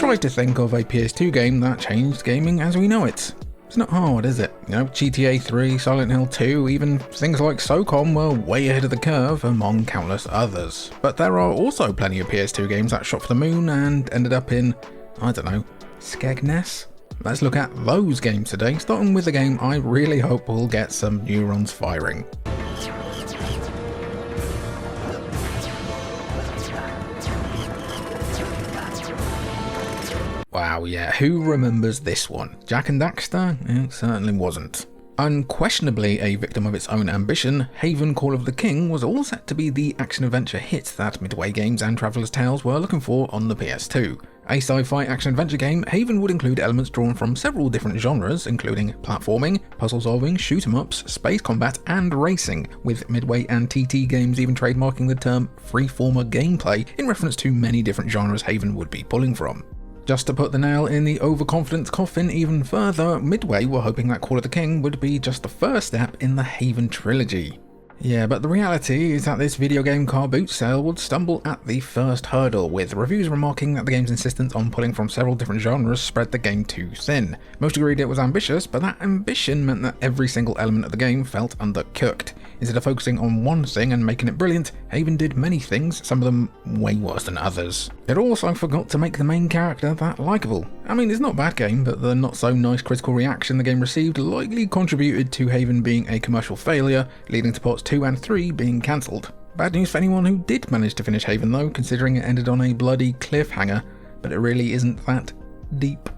tried to think of a PS2 game that changed gaming as we know it. It's not hard, is it? You know, GTA 3, Silent Hill 2, even things like SOCOM were way ahead of the curve among countless others. But there are also plenty of PS2 games that shot for the moon and ended up in, I don't know, Skegness? Let's look at those games today, starting with a game I really hope will get some neurons firing. Wow, yeah, who remembers this one? Jak and Daxter? It certainly wasn't. Unquestionably a victim of its own ambition, Haven Call of the King was all set to be the action-adventure hit that Midway Games and Traveller's Tales were looking for on the PS2. A sci-fi action-adventure game, Haven would include elements drawn from several different genres, including platforming, puzzle-solving, shoot-em-ups, space combat, and racing, with Midway and TT Games even trademarking the term freeformer gameplay in reference to many different genres Haven would be pulling from. Just to put the nail in the overconfident coffin even further, Midway were hoping that Call of the King would be just the first step in the Haven trilogy. Yeah, but the reality is that this video game car boot sale would stumble at the first hurdle, with reviews remarking that the game's insistence on pulling from several different genres spread the game too thin. Most agreed it was ambitious, but that ambition meant that every single element of the game felt undercooked. Instead of focusing on one thing and making it brilliant, Haven did many things, some of them way worse than others. It also forgot to make the main character that likeable. I mean, it's not a bad game, but the not so nice critical reaction the game received likely contributed to Haven being a commercial failure, leading to parts 2 and 3 being cancelled. Bad news for anyone who did manage to finish Haven though, considering it ended on a bloody cliffhanger, but it really isn't that deep.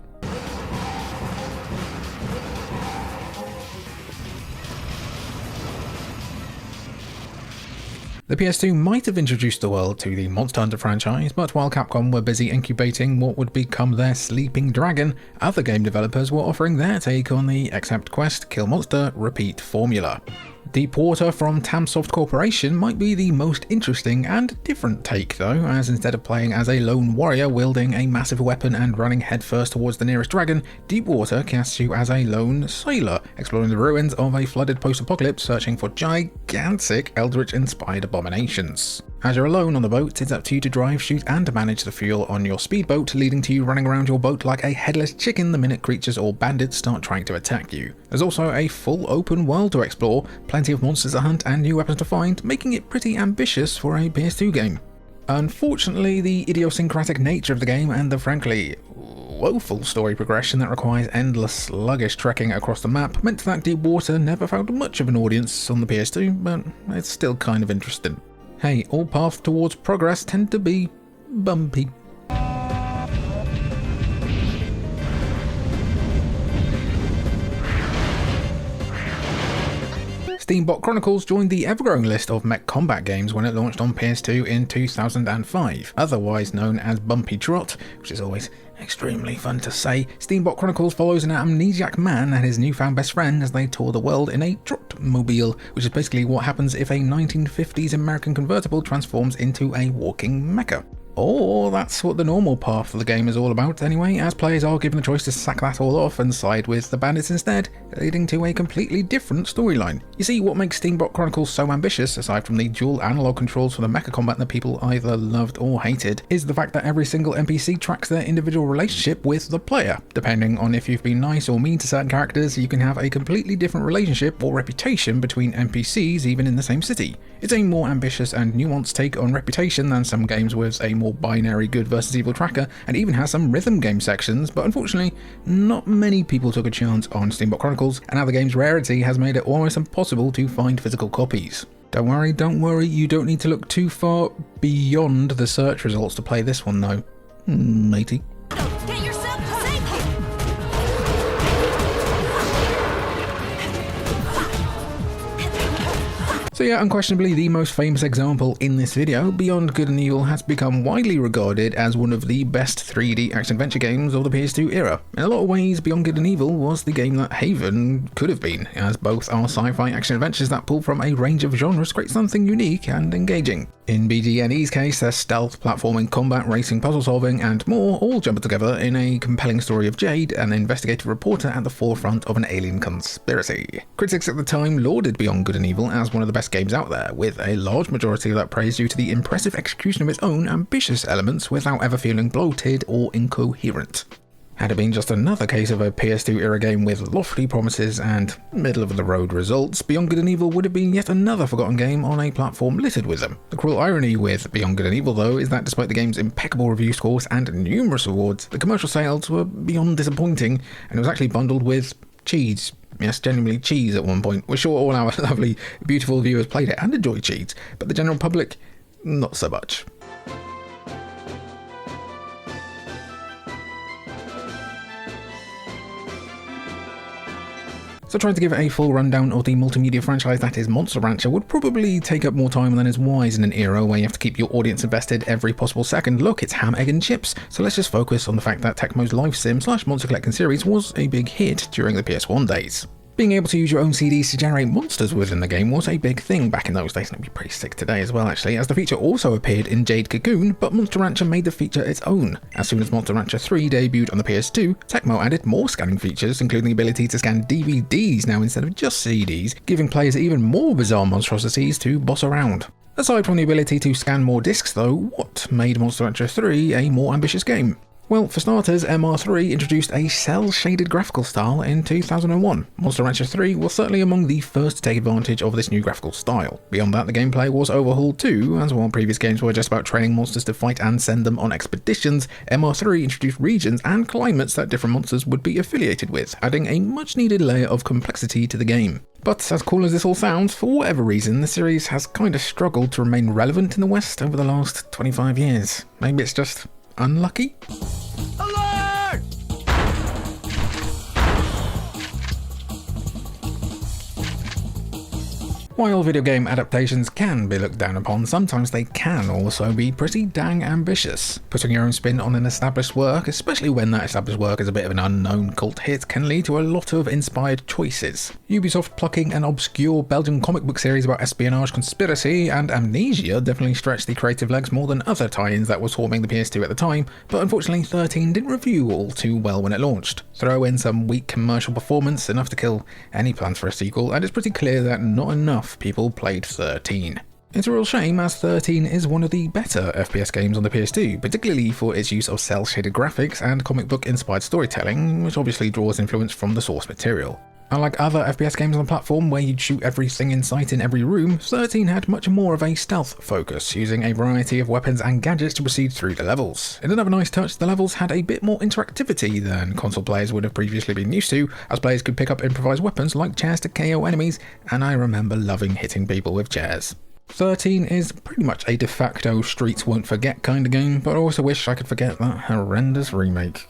The PS2 might have introduced the world to the Monster Hunter franchise, but while Capcom were busy incubating what would become their sleeping dragon, other game developers were offering their take on the accept quest, kill monster, repeat formula. Deepwater from Tamsoft Corporation might be the most interesting and different take though, as instead of playing as a lone warrior wielding a massive weapon and running headfirst towards the nearest dragon, Deepwater casts you as a lone sailor, exploring the ruins of a flooded post-apocalypse searching for gigantic eldritch-inspired abominations. As you're alone on the boat, it's up to you to drive, shoot and manage the fuel on your speedboat, leading to you running around your boat like a headless chicken the minute creatures or bandits start trying to attack you. There's also a full open world to explore, plenty of monsters to hunt and new weapons to find, making it pretty ambitious for a PS2 game. Unfortunately, the idiosyncratic nature of the game and the frankly woeful story progression that requires endless sluggish trekking across the map meant that Deepwater never found much of an audience on the PS2, but it's still kind of interesting. Hey, all paths towards progress tend to be bumpy. Steambot Chronicles joined the ever-growing list of mech combat games when it launched on PS2 in 2005. Otherwise known as Bumpy Trot, which is always extremely fun to say, Steambot Chronicles follows an amnesiac man and his newfound best friend as they tour the world in a trot-mobile, which is basically what happens if a 1950s American convertible transforms into a walking mecha. Or that's what the normal path of the game is all about anyway, as players are given the choice to sack that all off and side with the bandits instead, leading to a completely different storyline. You see, what makes Steambot Chronicles so ambitious, aside from the dual analog controls for the mecha combat that people either loved or hated, is the fact that every single NPC tracks their individual relationship with the player. Depending on if you've been nice or mean to certain characters, you can have a completely different relationship or reputation between NPCs even in the same city. It's a more ambitious and nuanced take on reputation than some games with a more binary good versus evil tracker, and even has some rhythm game sections, but unfortunately not many people took a chance on Steambot Chronicles, and now the game's rarity has made it almost impossible to find physical copies. Don't worry, you don't need to look too far beyond the search results to play this one though, matey. Get yourself safe. So yeah, unquestionably the most famous example in this video, Beyond Good and Evil has become widely regarded as one of the best 3D action-adventure games of the PS2 era. In a lot of ways, Beyond Good and Evil was the game that Haven could have been, as both are sci-fi action-adventures that pull from a range of genres to create something unique and engaging. In BGNE's case, their stealth, platforming, combat, racing, puzzle solving, and more all jumbled together in a compelling story of Jade, an investigative reporter at the forefront of an alien conspiracy. Critics at the time lauded Beyond Good and Evil as one of the best best games out there, with a large majority of that praise due to the impressive execution of its own ambitious elements without ever feeling bloated or incoherent. Had it been just another case of a PS2 era game with lofty promises and middle-of-the-road results, Beyond Good and Evil would have been yet another forgotten game on a platform littered with them. The cruel irony with Beyond Good and Evil, though, is that despite the game's impeccable review scores and numerous awards, the commercial sales were beyond disappointing, and it was actually bundled with cheese. Yes, genuinely cheese at one point. We're sure all our lovely, beautiful viewers played it and enjoyed cheese, but the general public, not so much. So trying to give a full rundown of the multimedia franchise that is Monster Rancher would probably take up more time than is wise in an era where you have to keep your audience invested every possible second. Look, it's ham, egg and chips, so let's just focus on the fact that Tecmo's live sim / monster collecting series was a big hit during the PS1 days. Being able to use your own CDs to generate monsters within the game was a big thing back in those days, and it'd be pretty sick today as well actually, as the feature also appeared in Jade Cocoon, but Monster Rancher made the feature its own. As soon as Monster Rancher 3 debuted on the PS2, Tecmo added more scanning features, including the ability to scan DVDs now instead of just CDs, giving players even more bizarre monstrosities to boss around. Aside from the ability to scan more discs though, what made Monster Rancher 3 a more ambitious game? Well, for starters, MR3 introduced a cel-shaded graphical style in 2001. Monster Rancher 3 was certainly among the first to take advantage of this new graphical style. Beyond that, the gameplay was overhauled too, as while previous games were just about training monsters to fight and send them on expeditions, MR3 introduced regions and climates that different monsters would be affiliated with, adding a much-needed layer of complexity to the game. But as cool as this all sounds, for whatever reason, the series has kinda struggled to remain relevant in the West over the last 25 years. Maybe it's just unlucky? Alert! While video game adaptations can be looked down upon, sometimes they can also be pretty dang ambitious. Putting your own spin on an established work, especially when that established work is a bit of an unknown cult hit, can lead to a lot of inspired choices. Ubisoft plucking an obscure Belgian comic book series about espionage, conspiracy, and amnesia definitely stretched the creative legs more than other tie-ins that were swarming the PS2 at the time, but unfortunately 13 didn't review all too well when it launched. Throw in some weak commercial performance, enough to kill any plans for a sequel, and it's pretty clear that not enough people played 13. It's a real shame, as 13 is one of the better FPS games on the PS2, particularly for its use of cel-shaded graphics and comic book inspired storytelling, which obviously draws influence from the source material. Unlike other FPS games on the platform where you'd shoot everything in sight in every room, 13 had much more of a stealth focus, using a variety of weapons and gadgets to proceed through the levels. In another nice touch, the levels had a bit more interactivity than console players would have previously been used to, as players could pick up improvised weapons like chairs to KO enemies, and I remember loving hitting people with chairs. 13 is pretty much a de facto streets won't forget kind of game, but I also wish I could forget that horrendous remake.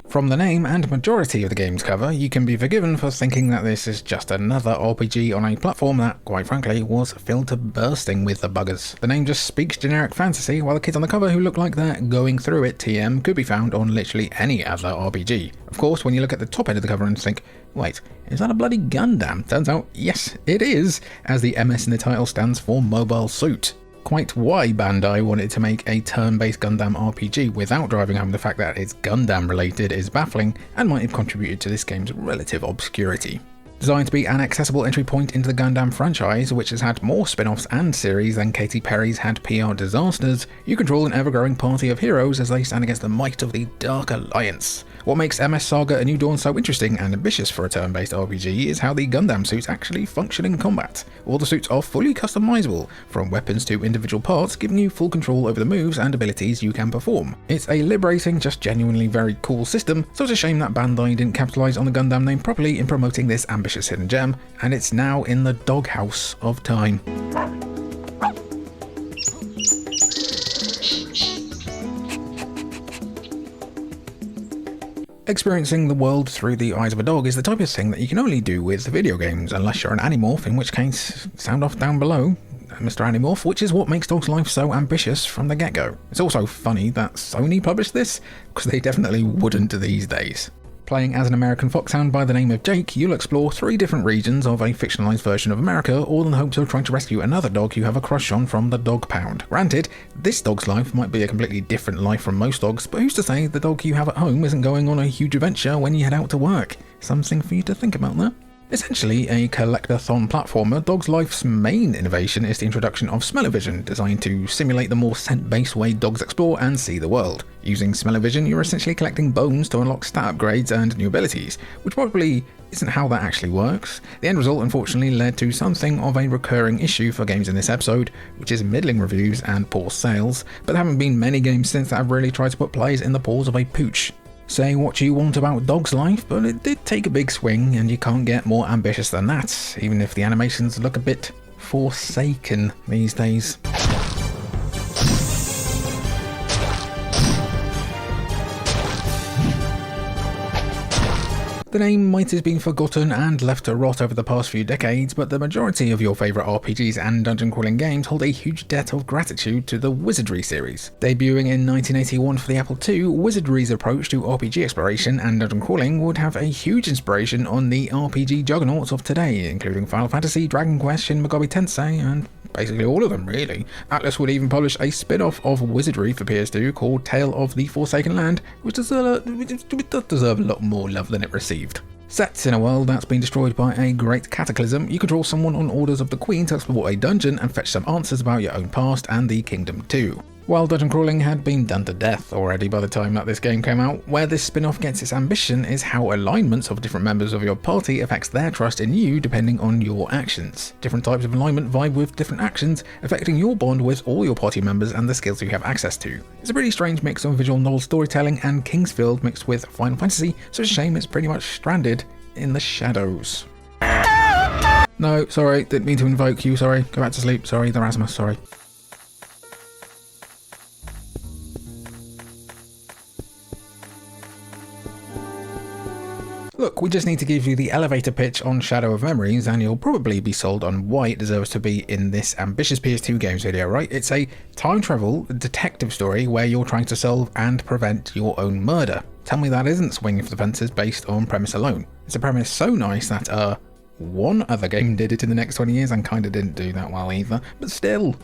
From the name and majority of the game's cover, you can be forgiven for thinking that this is just another RPG on a platform that, quite frankly, was filled to bursting with the buggers. The name just speaks generic fantasy, while the kids on the cover who look like they're going through it TM could be found on literally any other RPG. Of course, when you look at the top end of the cover and think, wait, is that a bloody Gundam? Turns out, yes, it is, as the MS in the title stands for Mobile Suit. Quite why Bandai wanted to make a turn-based Gundam RPG without driving home the fact that it's Gundam related is baffling, and might have contributed to this game's relative obscurity. Designed to be an accessible entry point into the Gundam franchise, which has had more spin-offs and series than Katy Perry's had PR disasters, you control an ever-growing party of heroes as they stand against the might of the Dark Alliance. What makes MS Saga A New Dawn so interesting and ambitious for a turn-based RPG is how the Gundam suits actually function in combat. All the suits are fully customizable, from weapons to individual parts, giving you full control over the moves and abilities you can perform. It's a liberating, just genuinely very cool system, so it's a shame that Bandai didn't capitalise on the Gundam name properly in promoting this ambitious hidden gem, and it's now in the doghouse of time. Experiencing the world through the eyes of a dog is the type of thing that you can only do with video games, unless you're an Animorph, in which case, sound off down below, Mr. Animorph, which is what makes Dog's Life so ambitious from the get-go. It's also funny that Sony published this, because they definitely wouldn't these days. Playing as an American foxhound by the name of Jake, you'll explore 3 different regions of a fictionalized version of America, all in the hopes of trying to rescue another dog you have a crush on from the dog pound. Granted, this dog's life might be a completely different life from most dogs, but who's to say the dog you have at home isn't going on a huge adventure when you head out to work? Something for you to think about there. Essentially a collectathon platformer, Dog's Life's main innovation is the introduction of smell-o-vision, designed to simulate the more scent-based way dogs explore and see the world. Using smell-o-vision, you're essentially collecting bones to unlock stat upgrades and new abilities, which probably isn't how that actually works. The end result unfortunately led to something of a recurring issue for games in this episode, which is middling reviews and poor sales, but there haven't been many games since that have really tried to put players in the paws of a pooch. Say what you want about Dog's Life, but it did take a big swing, and you can't get more ambitious than that, even if the animations look a bit forsaken these days. The name might have been forgotten and left to rot over the past few decades, but the majority of your favourite RPGs and dungeon crawling games hold a huge debt of gratitude to the Wizardry series. Debuting in 1981 for the Apple II, Wizardry's approach to RPG exploration and dungeon crawling would have a huge inspiration on the RPG juggernauts of today, including Final Fantasy, Dragon Quest, Shin Megami Tensei, and basically all of them really. Atlas would even publish a spin-off of Wizardry for PS2 called Tale of the Forsaken Land, which does deserve a lot more love than it received. Set in a world that's been destroyed by a great cataclysm, you control someone on orders of the Queen to explore a dungeon and fetch some answers about your own past and the kingdom too. While dungeon crawling had been done to death already by the time that this game came out, where this spin-off gets its ambition is how alignments of different members of your party affects their trust in you depending on your actions. Different types of alignment vibe with different actions, affecting your bond with all your party members and the skills you have access to. It's a pretty strange mix of visual novel storytelling and Kingsfield mixed with Final Fantasy, so it's a shame it's pretty much stranded in the shadows. No, sorry, didn't mean to invoke you, sorry. Go back to sleep, sorry, the Rasmus, sorry. Look, we just need to give you the elevator pitch on Shadow of Memories and you'll probably be sold on why it deserves to be in this ambitious PS2 games video, right? It's a time travel detective story where you're trying to solve and prevent your own murder. Tell me that isn't swinging for the fences based on premise alone. It's a premise so nice that one other game did it in the next 20 years and kinda didn't do that well either, but still.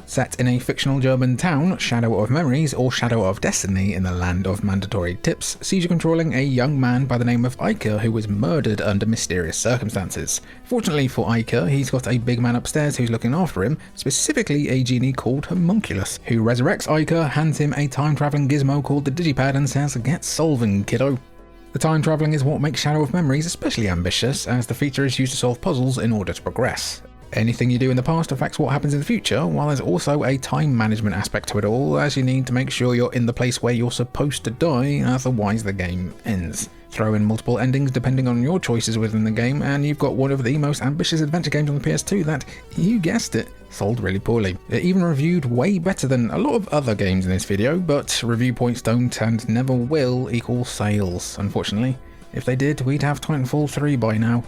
Set in a fictional German town, Shadow of Memories, or Shadow of Destiny in the land of mandatory tips, sees you controlling a young man by the name of Iker who was murdered under mysterious circumstances. Fortunately for Iker, he's got a big man upstairs who's looking after him, specifically a genie called Homunculus, who resurrects Iker, hands him a time-travelling gizmo called the Digipad and says, "Get solving, kiddo." The time travelling is what makes Shadow of Memories especially ambitious, as the feature is used to solve puzzles in order to progress. Anything you do in the past affects what happens in the future, while there's also a time management aspect to it all, as you need to make sure you're in the place where you're supposed to die, otherwise the game ends. Throw in multiple endings depending on your choices within the game, and you've got one of the most ambitious adventure games on the PS2 that, you guessed it, sold really poorly. It even reviewed way better than a lot of other games in this video, but review points don't and never will equal sales, unfortunately. If they did, we'd have Titanfall 3 by now.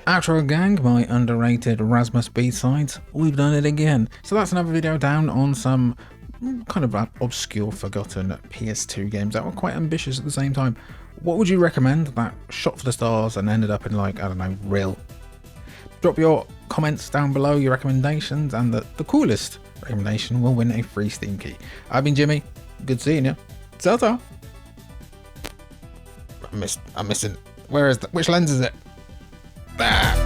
Outro gang, my underrated Rasmus B-sides. We've done it again. So that's another video down on some kind of obscure, forgotten PS2 games that were quite ambitious at the same time. What would you recommend that shot for the stars and ended up in, like, I don't know, real? Drop your comments down below, your recommendations, and the coolest recommendation will win a free Steam key. I've been Jimmy. Good seeing you. Ta-ta. I'm missing. Where is which lens is it? Ah.